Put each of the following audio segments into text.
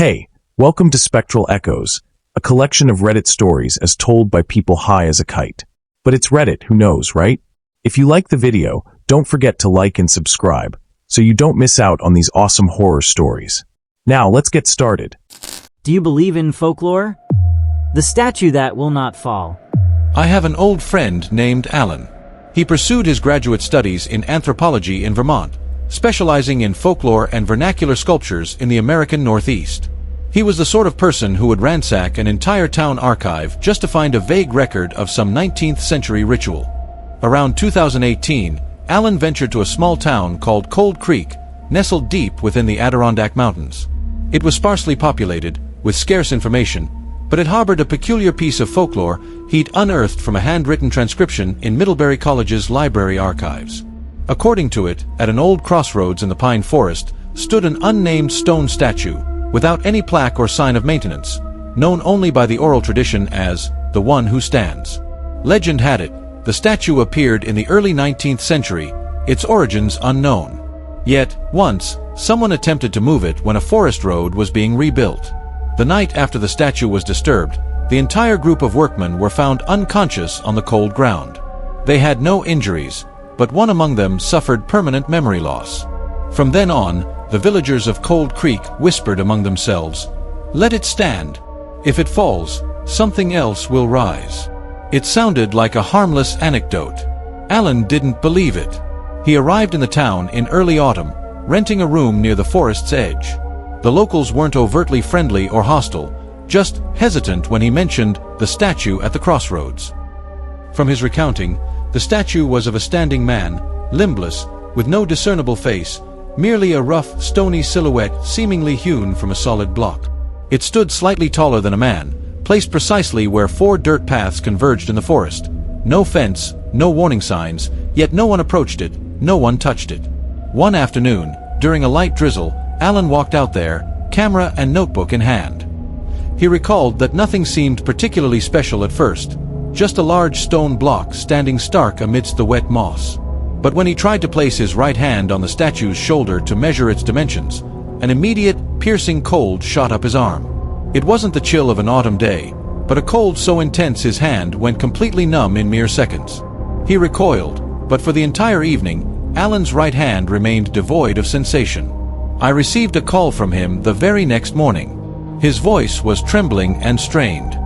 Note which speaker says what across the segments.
Speaker 1: Hey, welcome to Spectral Echoes, a collection of Reddit stories as told by people high as a kite. But it's Reddit, who knows, right? If you like the video, don't forget to like and subscribe, so you don't miss out on these awesome horror stories. Now, let's get started.
Speaker 2: Do you believe in folklore? The statue that will not fall.
Speaker 3: I have an old friend named Alan. He pursued his graduate studies in anthropology in Vermont, specializing in folklore and vernacular sculptures in the American Northeast. He was the sort of person who would ransack an entire town archive just to find a vague record of some 19th century ritual. Around 2018, Alan ventured to a small town called Cold Creek, nestled deep within the Adirondack Mountains. It was sparsely populated, with scarce information, but it harbored a peculiar piece of folklore he'd unearthed from a handwritten transcription in Middlebury College's library archives. According to it, at an old crossroads in the pine forest stood an unnamed stone statue, without any plaque or sign of maintenance, known only by the oral tradition as the One Who Stands. Legend had it, the statue appeared in the early 19th century, its origins unknown. Yet, once, someone attempted to move it when a forest road was being rebuilt. The night after the statue was disturbed, the entire group of workmen were found unconscious on the cold ground. They had no injuries, but one among them suffered permanent memory loss. From then on, the villagers of Cold Creek whispered among themselves, "Let it stand. If it falls, something else will rise." It sounded like a harmless anecdote. Alan didn't believe it. He arrived in the town in early autumn, renting a room near the forest's edge. The locals weren't overtly friendly or hostile, just hesitant when he mentioned the statue at the crossroads. From his recounting, the statue was of a standing man, limbless, with no discernible face, merely a rough, stony silhouette seemingly hewn from a solid block. It stood slightly taller than a man, placed precisely where 4 dirt paths converged in the forest. No fence, no warning signs, yet no one approached it, no one touched it. One afternoon, during a light drizzle, Alan walked out there, camera and notebook in hand. He recalled that nothing seemed particularly special at first, just a large stone block standing stark amidst the wet moss. But when he tried to place his right hand on the statue's shoulder to measure its dimensions, an immediate, piercing cold shot up his arm. It wasn't the chill of an autumn day, but a cold so intense his hand went completely numb in mere seconds. He recoiled, but for the entire evening, Alan's right hand remained devoid of sensation. I received a call from him the very next morning. His voice was trembling and strained.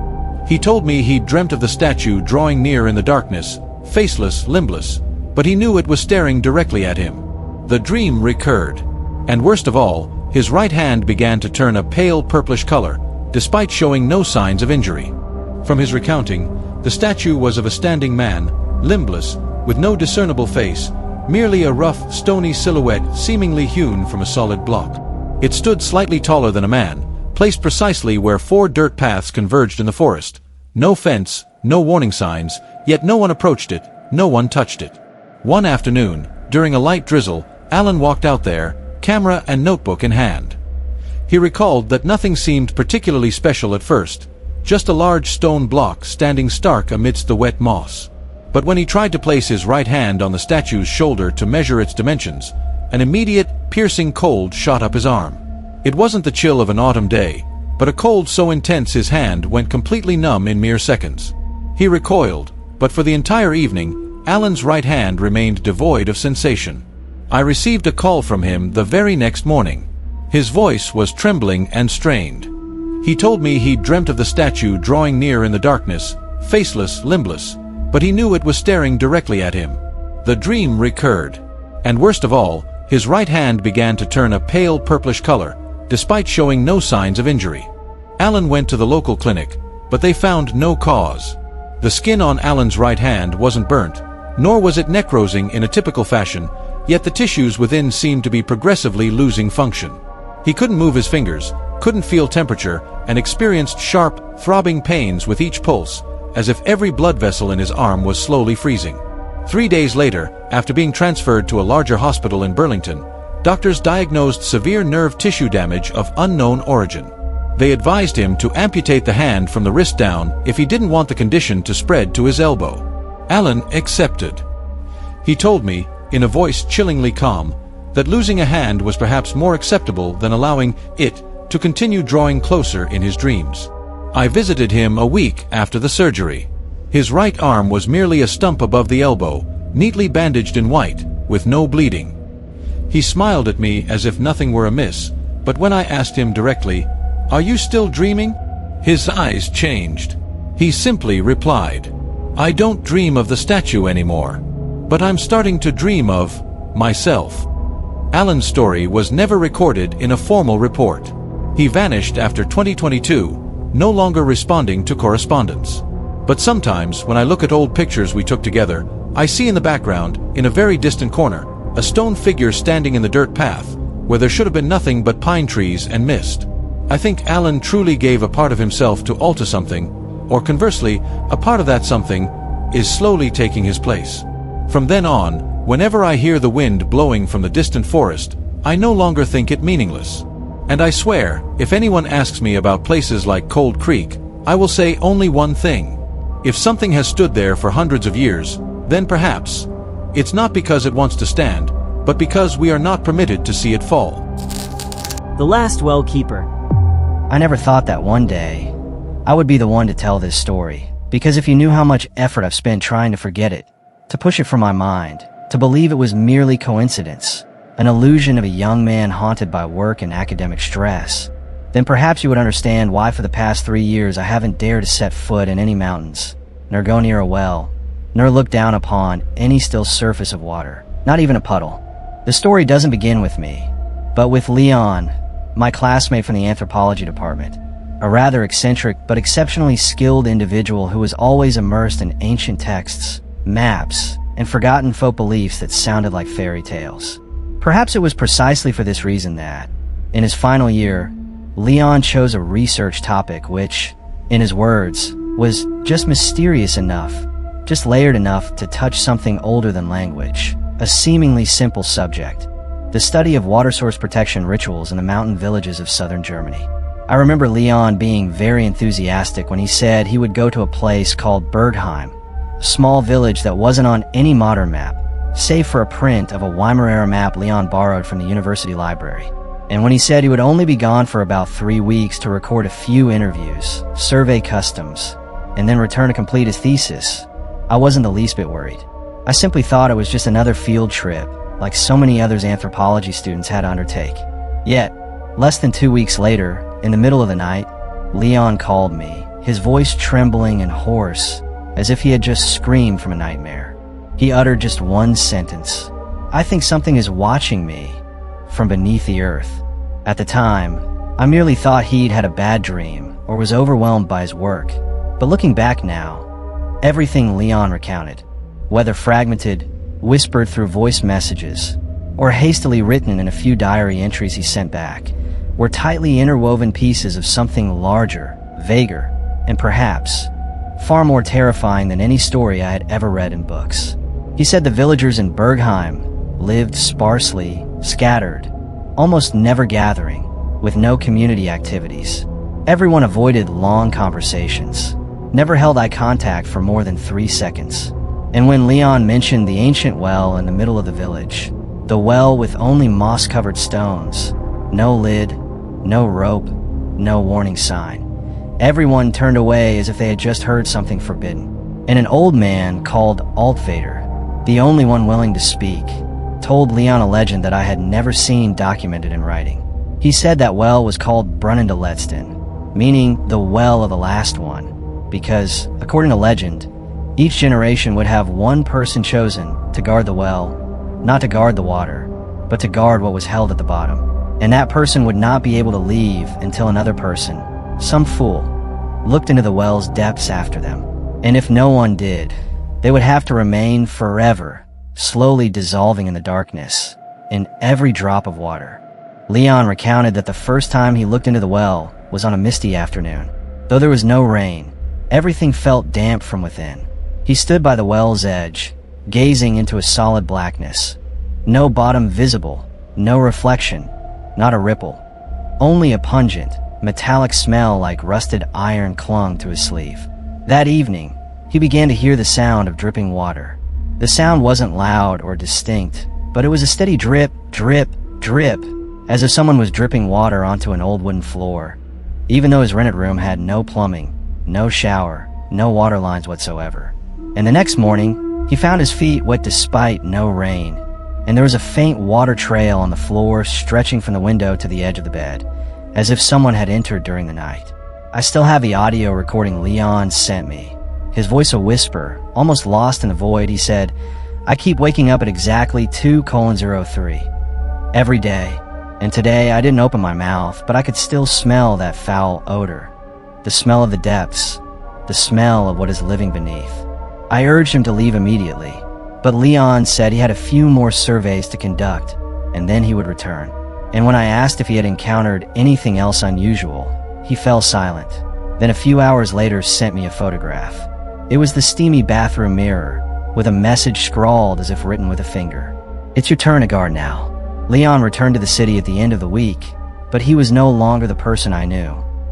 Speaker 3: He told me he'd dreamt of the statue drawing near in the darkness, faceless, limbless, but he knew it was staring directly at him. The dream recurred. And worst of all, his right hand began to turn a pale purplish color, despite showing no signs of injury. From his recounting, the statue was of a standing man, limbless, with no discernible face, merely a rough, stony silhouette seemingly hewn from a solid block. It stood slightly taller than a man, placed precisely where 4 dirt paths converged in the forest. No fence, no warning signs, yet no one approached it, no one touched it. One afternoon, during a light drizzle, Alan walked out there, camera and notebook in hand. He recalled that nothing seemed particularly special at first, just a large stone block standing stark amidst the wet moss. But when he tried to place his right hand on the statue's shoulder to measure its dimensions, an immediate, piercing cold shot up his arm. It wasn't the chill of an autumn day, but a cold so intense his hand went completely numb in mere seconds. He recoiled, but for the entire evening, Alan's right hand remained devoid of sensation. I received a call from him the very next morning. His voice was trembling and strained. He told me he'd dreamt of the statue drawing near in the darkness, faceless, limbless, but he knew it was staring directly at him. The dream recurred. And worst of all, his right hand began to turn a pale purplish color, despite showing no signs of injury. Alan went to the local clinic, but they found no cause. The skin on Alan's right hand wasn't burnt, nor was it necrosing in a typical fashion, yet the tissues within seemed to be progressively losing function. He couldn't move his fingers, couldn't feel temperature, and experienced sharp, throbbing pains with each pulse, as if every blood vessel in his arm was slowly freezing. 3 days later, after being transferred to a larger hospital in Burlington, doctors diagnosed severe nerve tissue damage of unknown origin. They advised him to amputate the hand from the wrist down if he didn't want the condition to spread to his elbow. Alan accepted. He told me, in a voice chillingly calm, that losing a hand was perhaps more acceptable than allowing it to continue drawing closer in his dreams. I visited him a week after the surgery. His right arm was merely a stump above the elbow, neatly bandaged in white, with no bleeding. He smiled at me as if nothing were amiss, but when I asked him directly, "Are you still dreaming?" his eyes changed. He simply replied, "I don't dream of the statue anymore, but I'm starting to dream of myself." Alan's story was never recorded in a formal report. He vanished after 2022, no longer responding to correspondence. But sometimes, when I look at old pictures we took together, I see in the background, in a very distant corner, a stone figure standing in the dirt path, where there should have been nothing but pine trees and mist. I think Alan truly gave a part of himself to alter something, or conversely, a part of that something is slowly taking his place. From then on, whenever I hear the wind blowing from the distant forest, I no longer think it meaningless. And I swear, if anyone asks me about places like Cold Creek, I will say only one thing. If something has stood there for hundreds of years, then perhaps it's not because it wants to stand, but because we are not permitted to see it fall.
Speaker 2: The Last Well Keeper.
Speaker 4: I never thought that one day I would be the one to tell this story, because if you knew how much effort I've spent trying to forget it, to push it from my mind, to believe it was merely coincidence, an illusion of a young man haunted by work and academic stress, then perhaps you would understand why for the past 3 years I haven't dared to set foot in any mountains, nor go near a well, nor look down upon any still surface of water, not even a puddle. The story doesn't begin with me, but with Leon, my classmate from the anthropology department, a rather eccentric but exceptionally skilled individual who was always immersed in ancient texts, maps, and forgotten folk beliefs that sounded like fairy tales. Perhaps it was precisely for this reason that, in his final year, Leon chose a research topic which, in his words, was just mysterious enough, just layered enough to touch something older than language, a seemingly simple subject, the study of water source protection rituals in the mountain villages of southern Germany. I remember Leon being very enthusiastic when he said he would go to a place called Bergheim, a small village that wasn't on any modern map, save for a print of a Weimar-era map Leon borrowed from the university library. And when he said he would only be gone for about 3 weeks to record a few interviews, survey customs, and then return to complete his thesis, I wasn't the least bit worried. I simply thought it was just another field trip, like so many others anthropology students had to undertake. Yet, less than 2 weeks later, in the middle of the night, Leon called me, his voice trembling and hoarse, as if he had just screamed from a nightmare. He uttered just one sentence: "I think something is watching me from beneath the earth." At the time, I merely thought he'd had a bad dream or was overwhelmed by his work. But looking back now, everything Leon recounted, whether fragmented, whispered through voice messages, or hastily written in a few diary entries he sent back, were tightly interwoven pieces of something larger, vaguer, and perhaps far more terrifying than any story I had ever read in books. He said the villagers in Bergheim lived sparsely, scattered, almost never gathering, with no community activities. Everyone avoided long conversations, never held eye contact for more than 3 seconds. And when Leon mentioned the ancient well in the middle of the village, the well with only moss-covered stones, no lid, no rope, no warning sign, everyone turned away as if they had just heard something forbidden. And an old man called Altvader, the only one willing to speak, told Leon a legend that I had never seen documented in writing. He said that well was called Brunnen de Letzten, meaning the well of the last one, because, according to legend, each generation would have one person chosen to guard the well, not to guard the water, but to guard what was held at the bottom. And that person would not be able to leave until another person, some fool, looked into the well's depths after them. And if no one did, they would have to remain forever, slowly dissolving in the darkness, in every drop of water. Leon recounted that the first time he looked into the well was on a misty afternoon. Though there was no rain, everything felt damp from within. He stood by the well's edge, gazing into a solid blackness. No bottom visible, no reflection, not a ripple. Only a pungent, metallic smell like rusted iron clung to his sleeve. That evening, he began to hear the sound of dripping water. The sound wasn't loud or distinct, but it was a steady drip, drip, drip, as if someone was dripping water onto an old wooden floor, even though his rented room had no plumbing, no shower, no water lines whatsoever. And the next morning, he found his feet wet despite no rain, and there was a faint water trail on the floor stretching from the window to the edge of the bed, as if someone had entered during the night. I still have the audio recording Leon sent me. His voice a whisper, almost lost in the void. He said, "I keep waking up at exactly 2:03 every day, and today I didn't open my mouth, but I could still smell that foul odor, the smell of the depths, the smell of what is living beneath." I urged him to leave immediately, but Leon said he had a few more surveys to conduct, and then he would return. And when I asked if he had encountered anything else unusual, he fell silent, then a few hours later sent me a photograph. It was the steamy bathroom mirror, with a message scrawled as if written with a finger. "It's your turn to guard now." Leon returned to the city at the end of the week, but he was no longer the person I knew.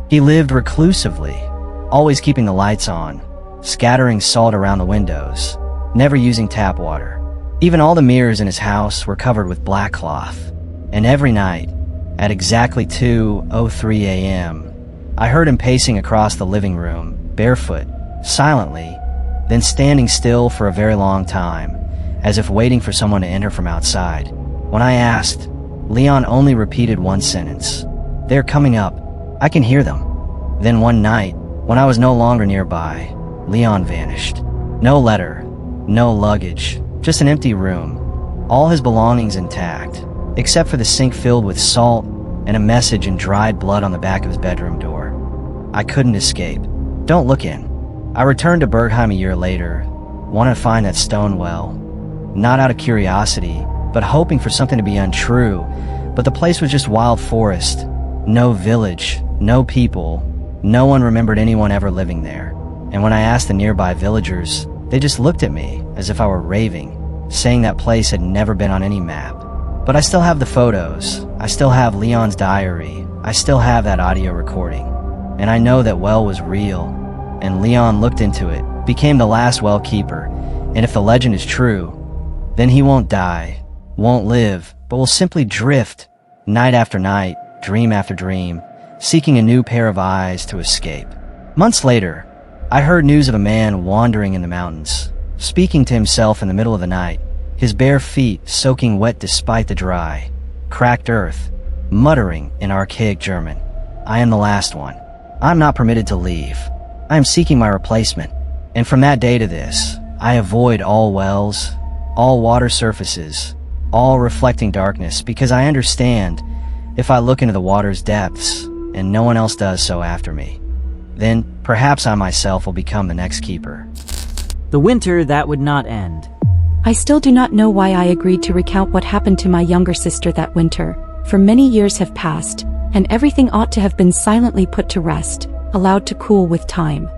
Speaker 4: He lived reclusively, always keeping the lights on, scattering salt around the windows, never using tap water. Even all the mirrors in his house were covered with black cloth. And every night, at exactly 2:03 a.m., I heard him pacing across the living room, barefoot, silently, then standing still for a very long time, as if waiting for someone to enter from outside. When I asked, Leon only repeated one sentence. "They're coming up. I can hear them." Then one night, when I was no longer nearby, Leon vanished. No letter, no luggage, just an empty room, all his belongings intact, except for the sink filled with salt and a message in dried blood on the back of his bedroom door. I couldn't escape. "Don't look in." I returned to Bergheim a year later, wanted to find that stone well, not out of curiosity, but hoping for something to be untrue, but the place was just wild forest, no village, no people, no one remembered anyone ever living there. And when I asked the nearby villagers, they just looked at me as if I were raving, saying that place had never been on any map. But I still have the photos, I still have Leon's diary, I still have that audio recording, and I know that well was real, and Leon looked into it, became the last well keeper, and if the legend is true, then he won't die, won't live, but will simply drift, night after night, dream after dream, seeking a new pair of eyes to escape. Months later, I heard news of a man wandering in the mountains, speaking to himself in the middle of the night, his bare feet soaking wet despite the dry, cracked earth, muttering in archaic German, "I am the last one. I'm not permitted to leave. I am seeking my replacement." And from that day to this, I avoid all wells, all water surfaces, all reflecting darkness, because I understand if I look into the water's depths, and no one else does so after me, then perhaps I myself will become the next keeper.
Speaker 2: The winter that would not end.
Speaker 5: I still do not know why I agreed to recount what happened to my younger sister that winter, for many years have passed, and everything ought to have been silently put to rest, allowed to cool with time.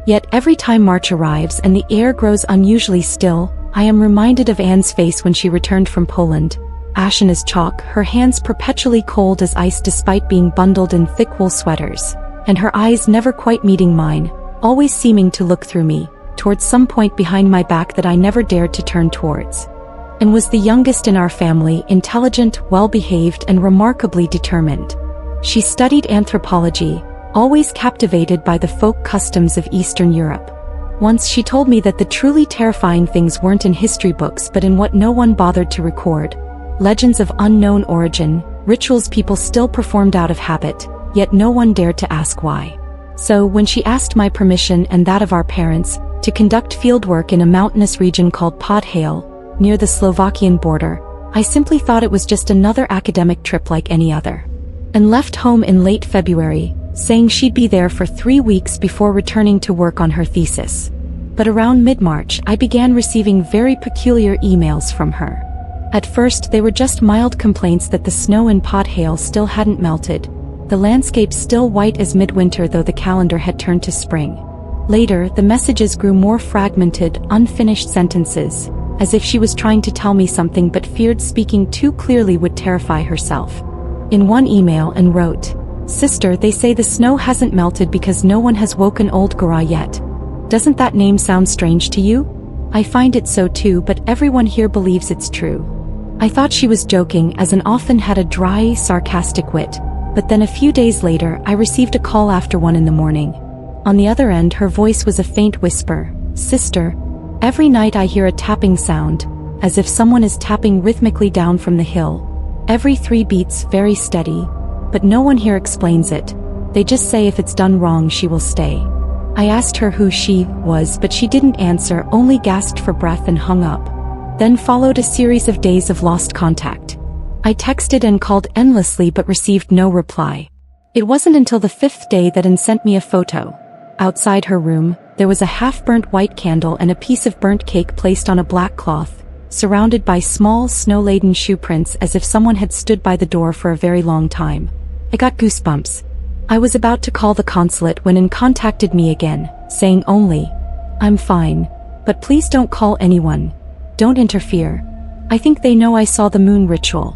Speaker 5: Yet every time March arrives and the air grows unusually still, I am reminded of Anne's face when she returned from Poland, ashen as chalk, her hands perpetually cold as ice despite being bundled in thick wool sweaters, and her eyes never quite meeting mine, always seeming to look through me, towards some point behind my back that I never dared to turn towards. And was the youngest in our family, intelligent, well-behaved, and remarkably determined. She studied anthropology, always captivated by the folk customs of Eastern Europe. Once she told me that the truly terrifying things weren't in history books but in what no one bothered to record. Legends of unknown origin, rituals people still performed out of habit, yet no one dared to ask why. So when she asked my permission and that of our parents, to conduct fieldwork in a mountainous region called Podhale, near the Slovakian border, I simply thought it was just another academic trip like any other, and left home in late February, saying she'd be there for 3 weeks before returning to work on her thesis. But around mid-March, I began receiving very peculiar emails from her. At first, they were just mild complaints that the snow in Podhale still hadn't melted, the landscape still white as midwinter though the calendar had turned to spring. Later, the messages grew more fragmented, unfinished sentences, as if she was trying to tell me something but feared speaking too clearly would terrify herself. In one email and wrote, "Sister, they say the snow hasn't melted because no one has woken old Gora yet. Doesn't that name sound strange to you? I find it so too, but everyone here believes it's true. I thought she was joking, as Anne often had a dry, sarcastic wit, but then a few days later I received a call after 1 in the morning. On the other end her voice was a faint whisper. "Sister, every night I hear a tapping sound, as if someone is tapping rhythmically down from the hill. Every 3 beats, very steady, but no one here explains it. They just say if it's done wrong she will stay." I asked her who she was, but she didn't answer, only gasped for breath and hung up. Then followed a series of days of lost contact. I texted and called endlessly but received no reply. It wasn't until the 5th day that Anne sent me a photo. Outside her room, there was a half-burnt white candle and a piece of burnt cake placed on a black cloth, surrounded by small snow-laden shoe prints, as if someone had stood by the door for a very long time. I got goosebumps. I was about to call the consulate when Anne contacted me again, saying only, "I'm fine, but please don't call anyone. Don't interfere. I think they know I saw the moon ritual."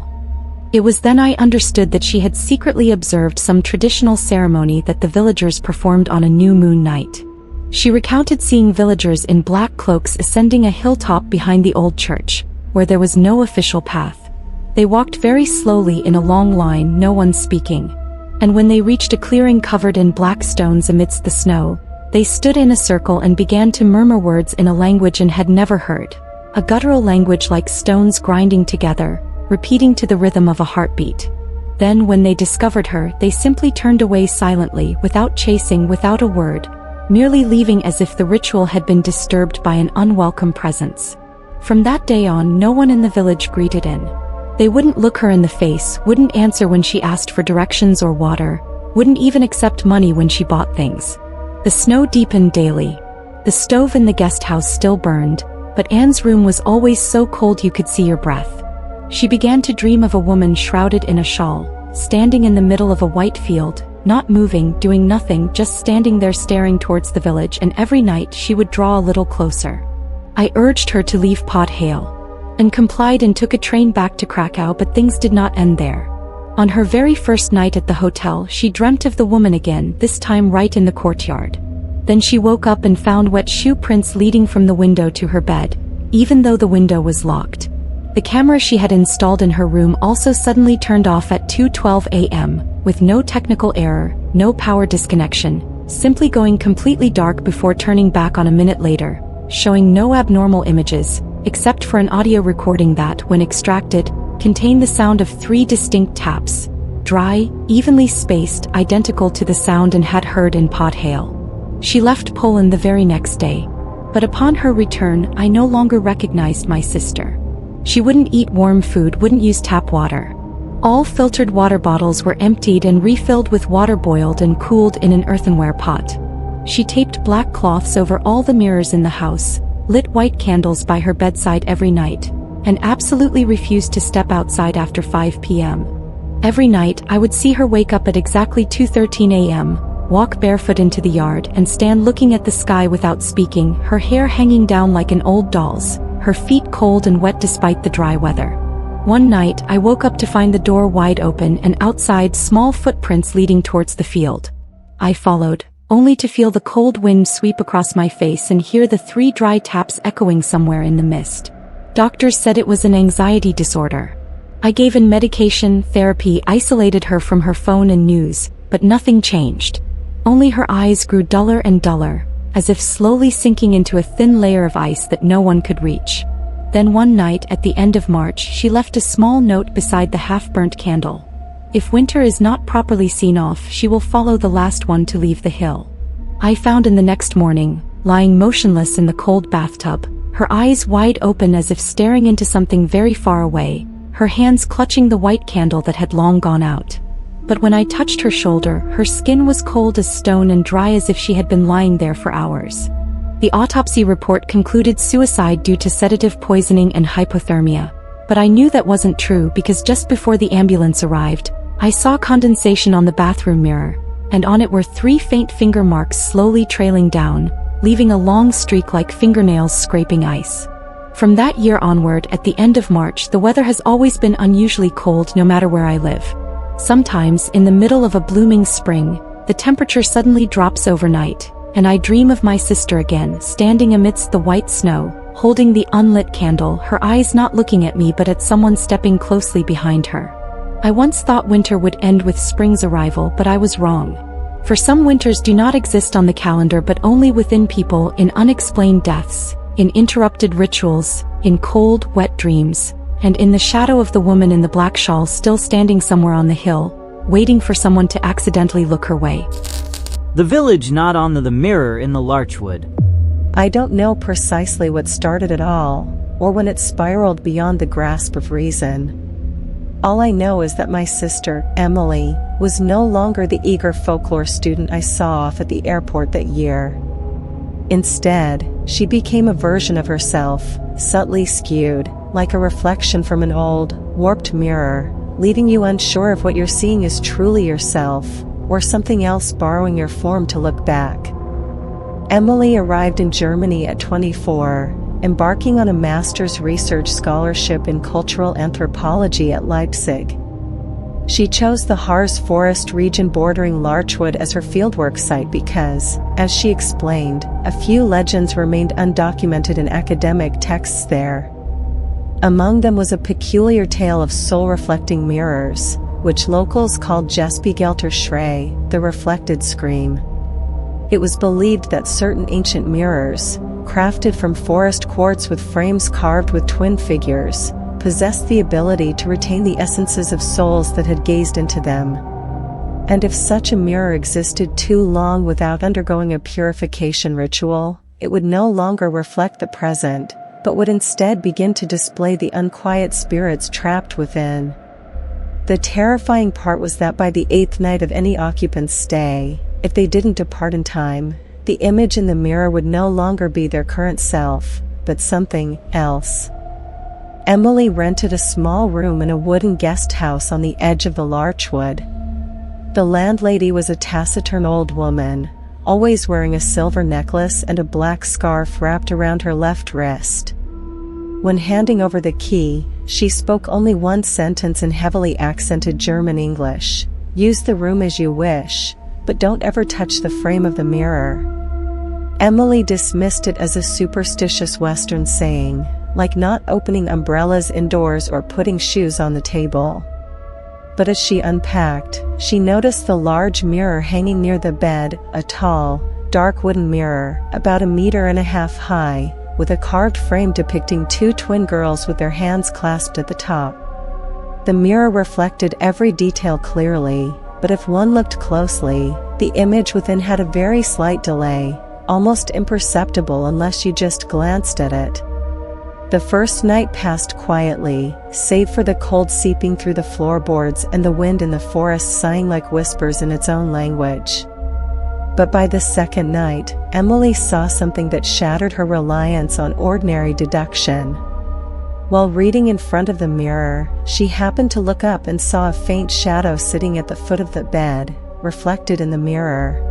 Speaker 5: It was then I understood that she had secretly observed some traditional ceremony that the villagers performed on a new moon night. She recounted seeing villagers in black cloaks ascending a hilltop behind the old church, where there was no official path. They walked very slowly in a long line, no one speaking. And when they reached a clearing covered in black stones amidst the snow, they stood in a circle and began to murmur words in a language Anne had never heard. A guttural language like stones grinding together, repeating to the rhythm of a heartbeat. Then when they discovered her, they simply turned away silently, without chasing, without a word, merely leaving as if the ritual had been disturbed by an unwelcome presence. From that day on, no one in the village greeted Anne. They wouldn't look her in the face, wouldn't answer when she asked for directions or water, wouldn't even accept money when she bought things. The snow deepened daily. The stove in the guest house still burned, but Anne's room was always so cold you could see your breath. She began to dream of a woman shrouded in a shawl, standing in the middle of a white field, not moving, doing nothing, just standing there staring towards the village, and every night she would draw a little closer. I urged her to leave Pod Hale, and complied and took a train back to Krakow, but things did not end there. On her very first night at the hotel, she dreamt of the woman again, this time right in the courtyard. Then she woke up and found wet shoe prints leading from the window to her bed, even though the window was locked. The camera she had installed in her room also suddenly turned off at 2:12 a.m., with no technical error, no power disconnection, simply going completely dark before turning back on a minute later, showing no abnormal images, except for an audio recording that, when extracted, contained the sound of 3 distinct taps, dry, evenly spaced, identical to the sound Anne had heard in Pod Hale. She left Poland the very next day, but upon her return I no longer recognized my sister. She wouldn't eat warm food, wouldn't use tap water. All filtered water bottles were emptied and refilled with water boiled and cooled in an earthenware pot. She taped black cloths over all the mirrors in the house, lit white candles by her bedside every night, and absolutely refused to step outside after 5 p.m. Every night I would see her wake up at exactly 2:13 a.m., walk barefoot into the yard and stand looking at the sky without speaking, her hair hanging down like an old doll's, her feet cold and wet despite the dry weather. One night I woke up to find the door wide open and outside small footprints leading towards the field. I followed, only to feel the cold wind sweep across my face and hear the 3 dry taps echoing somewhere in the mist. Doctors said it was an anxiety disorder. I gave Anne medication, therapy, isolated her from her phone and news, but nothing changed. Only her eyes grew duller and duller, as if slowly sinking into a thin layer of ice that no one could reach. Then one night at the end of March she left a small note beside the half-burnt candle. If winter is not properly seen off, she will follow the last one to leave the hill. I found Anne the next morning, lying motionless in the cold bathtub, her eyes wide open as if staring into something very far away, her hands clutching the white candle that had long gone out. But when I touched her shoulder, her skin was cold as stone and dry as if she had been lying there for hours. The autopsy report concluded suicide due to sedative poisoning and hypothermia. But I knew that wasn't true because just before the ambulance arrived, I saw condensation on the bathroom mirror, and on it were 3 faint finger marks slowly trailing down, leaving a long streak like fingernails scraping ice. From that year onward, at the end of March, the weather has always been unusually cold no matter where I live. Sometimes, in the middle of a blooming spring, the temperature suddenly drops overnight, and I dream of my sister again, standing amidst the white snow, holding the unlit candle, her eyes not looking at me but at someone stepping closely behind her. I once thought winter would end with spring's arrival, but I was wrong. For some, winters do not exist on the calendar but only within people, in unexplained deaths, in interrupted rituals, in cold, wet dreams, and in the shadow of the woman in the black shawl still standing somewhere on the hill, waiting for someone to accidentally look her way.
Speaker 2: The village not on the mirror in the Larchwood.
Speaker 6: I don't know precisely what started it all, or when it spiraled beyond the grasp of reason. All I know is that my sister, Emily, was no longer the eager folklore student I saw off at the airport that year. Instead, she became a version of herself, subtly skewed, like a reflection from an old, warped mirror, leaving you unsure if what you're seeing is truly yourself, or something else borrowing your form to look back. Emily arrived in Germany at 24, embarking on a master's research scholarship in cultural anthropology at Leipzig. She chose the Harz forest region bordering Larchwood as her fieldwork site because, as she explained, a few legends remained undocumented in academic texts there. Among them was a peculiar tale of soul-reflecting mirrors, which locals called Gespiegelter Schrei, the reflected scream. It was believed that certain ancient mirrors, crafted from forest quartz with frames carved with twin figures, possessed the ability to retain the essences of souls that had gazed into them. And if such a mirror existed too long without undergoing a purification ritual, it would no longer reflect the present, but would instead begin to display the unquiet spirits trapped within. The terrifying part was that by the 8th night of any occupant's stay, if they didn't depart in time, the image in the mirror would no longer be their current self, but something else. Emily rented a small room in a wooden guest house on the edge of the Larchwood. The landlady was a taciturn old woman, always wearing a silver necklace and a black scarf wrapped around her left wrist. When handing over the key, she spoke only one sentence in heavily accented German English: "Use the room as you wish, but don't ever touch the frame of the mirror." Emily dismissed it as a superstitious Western saying, like not opening umbrellas indoors or putting shoes on the table. But as she unpacked, she noticed the large mirror hanging near the bed, a tall, dark wooden mirror, about 1.5 meters high, with a carved frame depicting two twin girls with their hands clasped at the top. The mirror reflected every detail clearly, but if one looked closely, the image within had a very slight delay, almost imperceptible unless you just glanced at it. The first night passed quietly, save for the cold seeping through the floorboards and the wind in the forest sighing like whispers in its own language. But by the second night, Emily saw something that shattered her reliance on ordinary deduction. While reading in front of the mirror, she happened to look up and saw a faint shadow sitting at the foot of the bed, reflected in the mirror.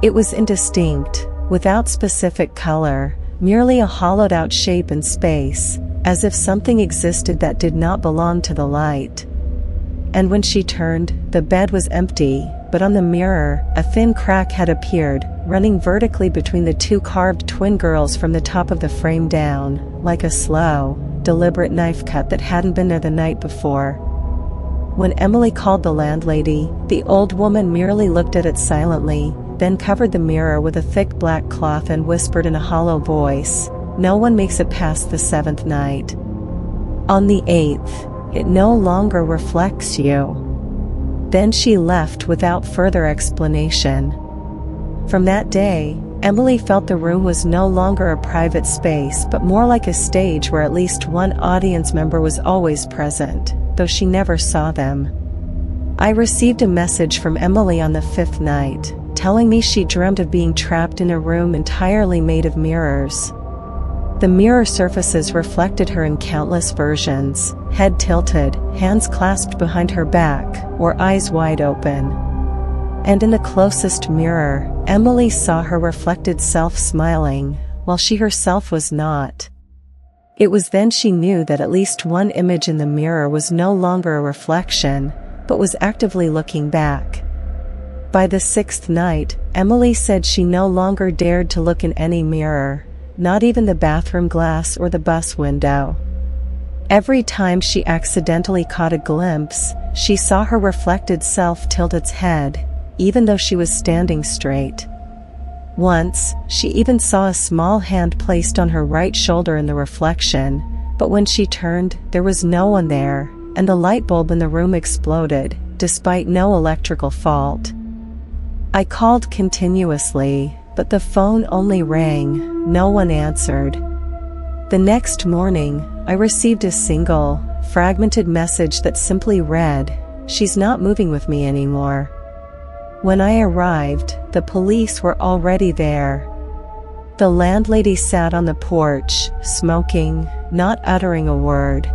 Speaker 6: It was indistinct, without specific color, merely a hollowed-out shape in space, as if something existed that did not belong to the light. And when she turned, the bed was empty, but on the mirror, a thin crack had appeared, running vertically between the two carved twin girls from the top of the frame down, like a slow, deliberate knife cut that hadn't been there the night before. When Emily called the landlady, the old woman merely looked at it silently, then covered the mirror with a thick black cloth and whispered in a hollow voice, "No one makes it past the 7th night. On the 8th, it no longer reflects you." Then she left without further explanation. From that day, Emily felt the room was no longer a private space but more like a stage where at least one audience member was always present, though she never saw them. I received a message from Emily on the 5th night, telling me she dreamed of being trapped in a room entirely made of mirrors. The mirror surfaces reflected her in countless versions, head tilted, hands clasped behind her back, or eyes wide open. And in the closest mirror, Emily saw her reflected self smiling, while she herself was not. It was then she knew that at least one image in the mirror was no longer a reflection, but was actively looking back. By the 6th night, Emily said she no longer dared to look in any mirror, not even the bathroom glass or the bus window. Every time she accidentally caught a glimpse, she saw her reflected self tilt its head, even though she was standing straight. Once, she even saw a small hand placed on her right shoulder in the reflection, but when she turned, there was no one there, and the light bulb in the room exploded, despite no electrical fault. I called continuously, but the phone only rang, no one answered. The next morning, I received a single, fragmented message that simply read, "She's not moving with me anymore." When I arrived, the police were already there. The landlady sat on the porch, smoking, not uttering a word.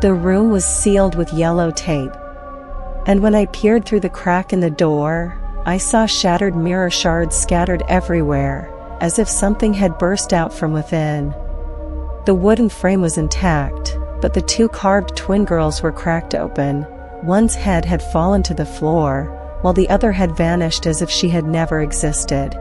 Speaker 6: The room was sealed with yellow tape. And when I peered through the crack in the door, I saw shattered mirror shards scattered everywhere, as if something had burst out from within. The wooden frame was intact, but the two carved twin girls were cracked open. One's head had fallen to the floor, while the other had vanished as if she had never existed.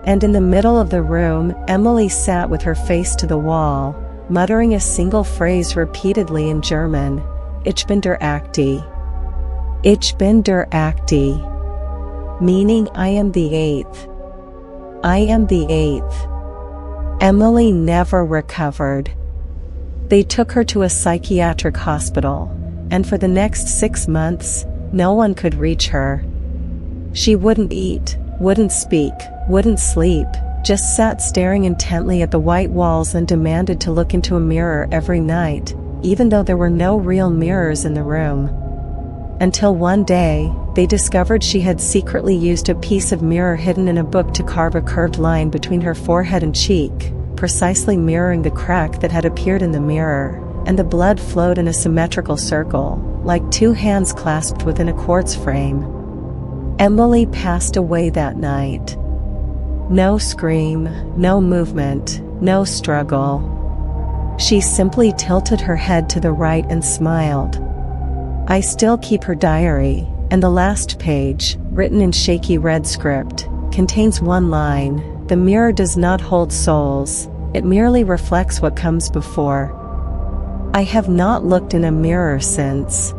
Speaker 6: And in the middle of the room, Emily sat with her face to the wall, muttering a single phrase repeatedly in German, "Ich bin der Achte." Ich bin der Achte, meaning I am the eighth. I am the eighth. Emily never recovered. They took her to a psychiatric hospital, and for the next 6 months, no one could reach her. She wouldn't eat, wouldn't speak, wouldn't sleep, just sat staring intently at the white walls and demanded to look into a mirror every night, even though there were no real mirrors in the room. Until one day, they discovered she had secretly used a piece of mirror hidden in a book to carve a curved line between her forehead and cheek, precisely mirroring the crack that had appeared in the mirror, and the blood flowed in a symmetrical circle, like two hands clasped within a quartz frame. Emily passed away that night. No scream, no movement, no struggle. She simply tilted her head to the right and smiled. I still keep her diary, and the last page, written in shaky red script, contains one line: "The mirror does not hold souls, it merely reflects what comes before." I have not looked in a mirror since.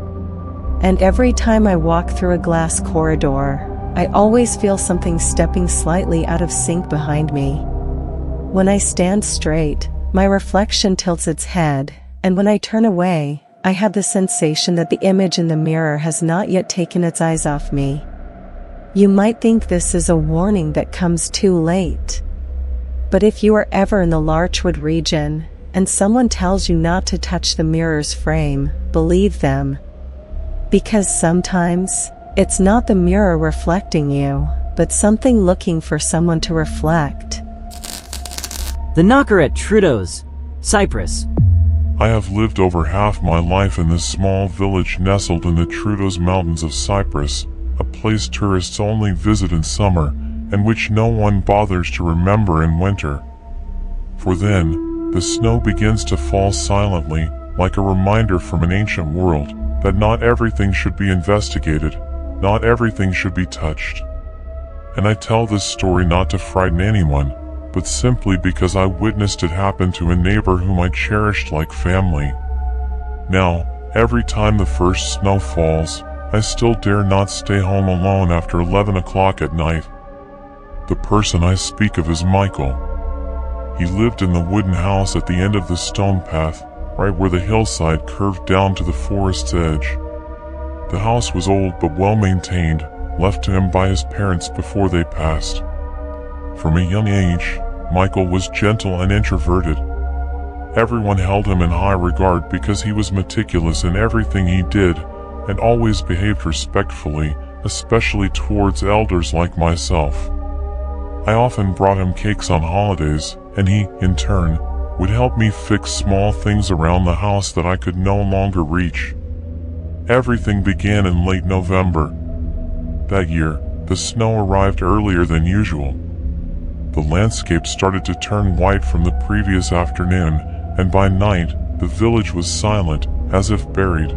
Speaker 6: And every time I walk through a glass corridor, I always feel something stepping slightly out of sync behind me. When I stand straight, my reflection tilts its head, and when I turn away, I have the sensation that the image in the mirror has not yet taken its eyes off me. You might think this is a warning that comes too late. But if you are ever in the Larchwood region, and someone tells you not to touch the mirror's frame, believe them. Because sometimes, it's not the mirror reflecting you, but something looking for someone to reflect.
Speaker 2: The Knocker at Troodos, Cyprus.
Speaker 7: I have lived over half my life in this small village nestled in the Troodos Mountains of Cyprus, a place tourists only visit in summer, and which no one bothers to remember in winter. For then, the snow begins to fall silently, like a reminder from an ancient world, that not everything should be investigated, not everything should be touched. And I tell this story not to frighten anyone, but simply because I witnessed it happen to a neighbor whom I cherished like family. Now, every time the first snow falls, I still dare not stay home alone after 11 o'clock at night. The person I speak of is Michael. He lived in the wooden house at the end of the stone path, right where the hillside curved down to the forest's edge. The house was old but well maintained, left to him by his parents before they passed. From a young age, Michael was gentle and introverted. Everyone held him in high regard because he was meticulous in everything he did, and always behaved respectfully, especially towards elders like myself. I often brought him cakes on holidays, and he, in turn, would help me fix small things around the house that I could no longer reach. Everything began in late November. That year, the snow arrived earlier than usual. The landscape started to turn white from the previous afternoon, and by night, the village was silent, as if buried.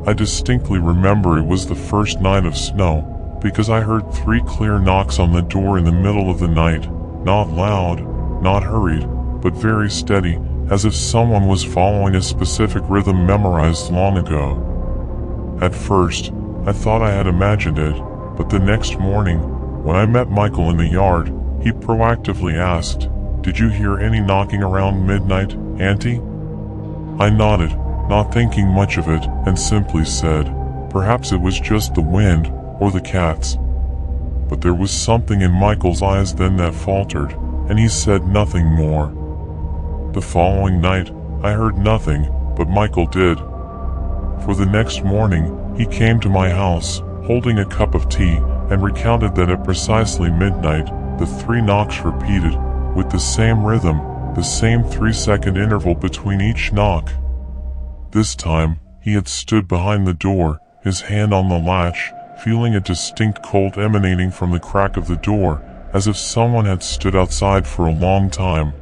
Speaker 7: I distinctly remember it was the first night of snow, because I heard 3 clear knocks on the door in the middle of the night, not loud, not hurried, but very steady, as if someone was following a specific rhythm memorized long ago. At first, I thought I had imagined it, but the next morning, when I met Michael in the yard, he proactively asked, "Did you hear any knocking around midnight, Auntie?" I nodded, not thinking much of it, and simply said, perhaps it was just the wind, or the cats. But there was something in Michael's eyes then that faltered, and he said nothing more. The following night, I heard nothing, but Michael did. For the next morning, he came to my house, holding a cup of tea, and recounted that at precisely midnight, the 3 knocks repeated, with the same rhythm, the same 3-second interval between each knock. This time, he had stood behind the door, his hand on the latch, feeling a distinct cold emanating from the crack of the door, as if someone had stood outside for a long time.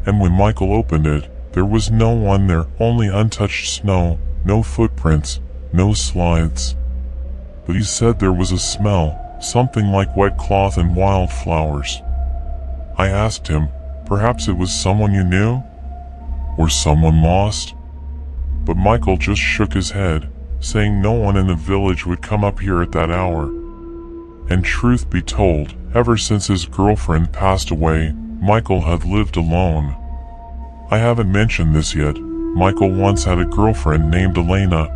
Speaker 7: And when Michael opened it, there was no one there, only untouched snow, no footprints, no slides. But he said there was a smell, something like wet cloth and wildflowers. I asked him, perhaps it was someone you knew? Or someone lost? But Michael just shook his head, saying no one in the village would come up here at that hour. And truth be told, ever since his girlfriend passed away, Michael had lived alone. I haven't mentioned this yet. Michael once had a girlfriend named Elena.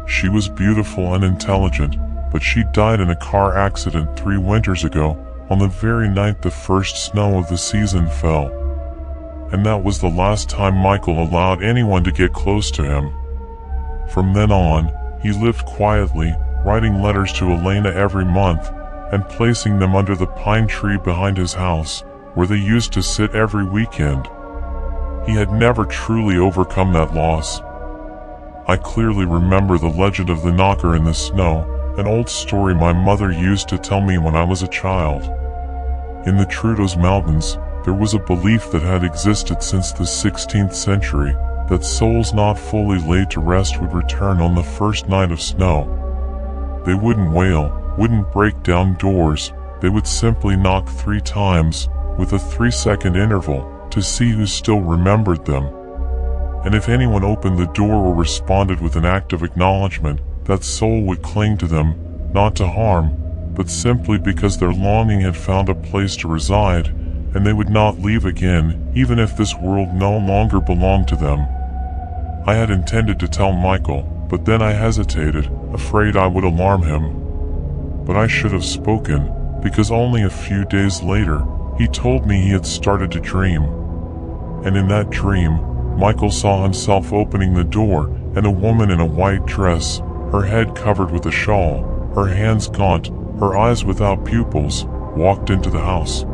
Speaker 7: She was beautiful and intelligent, but she died in a car accident 3 winters ago, on the very night the first snow of the season fell. And that was the last time Michael allowed anyone to get close to him. From then on, he lived quietly, writing letters to Elena every month, and placing them under the pine tree behind his house, where they used to sit every weekend. He had never truly overcome that loss. I clearly remember the legend of the knocker in the snow, an old story my mother used to tell me when I was a child. In the Troodos mountains, there was a belief that had existed since the 16th century, that souls not fully laid to rest would return on the first night of snow. They wouldn't wail, wouldn't break down doors, they would simply knock 3 times, with a 3-second interval, to see who still remembered them. And if anyone opened the door or responded with an act of acknowledgement, that soul would cling to them, not to harm, but simply because their longing had found a place to reside, and they would not leave again, even if this world no longer belonged to them. I had intended to tell Michael, but then I hesitated, afraid I would alarm him. But I should have spoken, because only a few days later, he told me he had started to dream. And in that dream, Michael saw himself opening the door, and a woman in a white dress, her head covered with a shawl, her hands gaunt, her eyes without pupils, walked into the house.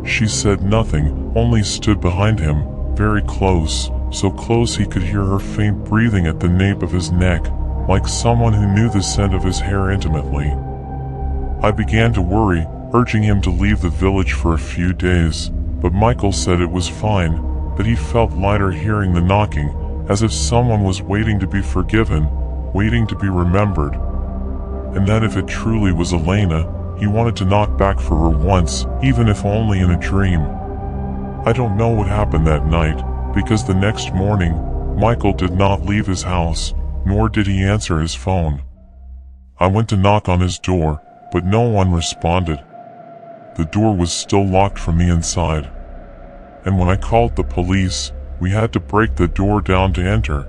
Speaker 7: She said nothing, only stood behind him, very close, so close he could hear her faint breathing at the nape of his neck, like someone who knew the scent of his hair intimately. I began to worry, urging him to leave the village for a few days, but Michael said it was fine, that he felt lighter hearing the knocking, as if someone was waiting to be forgiven, waiting to be remembered. And that if it truly was Elena, he wanted to knock back for her once, even if only in a dream. I don't know what happened that night, because the next morning, Michael did not leave his house, nor did he answer his phone. I went to knock on his door, but no one responded. The door was still locked from the inside. And when I called the police, we had to break the door down to enter.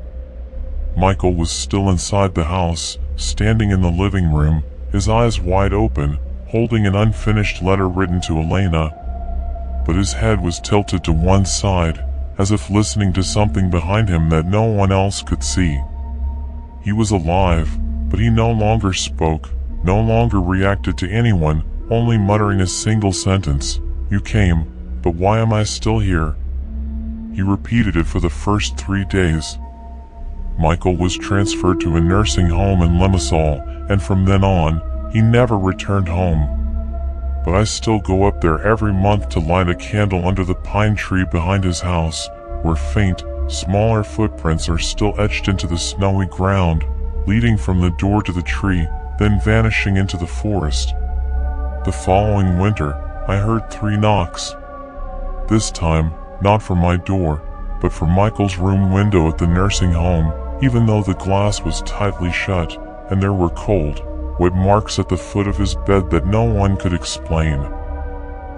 Speaker 7: Michael was still inside the house, standing in the living room, his eyes wide open, holding an unfinished letter written to Elena. But his head was tilted to one side, as if listening to something behind him that no one else could see. He was alive, but he no longer spoke, no longer reacted to anyone, only muttering a single sentence, "You came, but why am I still here?" He repeated it for the first 3 days. Michael was transferred to a nursing home in Limassol, and from then on, he never returned home. But I still go up there every month to light a candle under the pine tree behind his house, where faint, smaller footprints are still etched into the snowy ground, leading from the door to the tree, then vanishing into the forest. The following winter, I heard 3 knocks. This time, not from my door, but from Michael's room window at the nursing home, even though the glass was tightly shut, and there were cold, wet marks at the foot of his bed that no one could explain.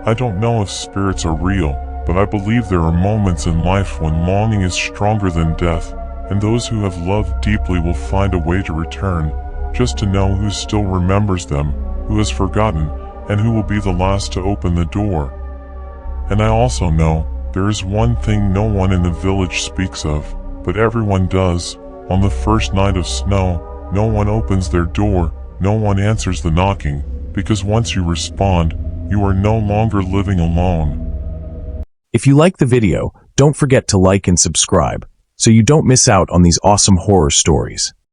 Speaker 7: I don't know if spirits are real, but I believe there are moments in life when longing is stronger than death, and those who have loved deeply will find a way to return, just to know who still remembers them, who has forgotten, and who will be the last to open the door. And I also know there is one thing no one in the village speaks of, but everyone does. On the first night of snow, no one opens their door, no one answers the knocking, because once you respond, you are no longer living alone.
Speaker 1: If you like the video, don't forget to like and subscribe, so you don't miss out on these awesome horror stories.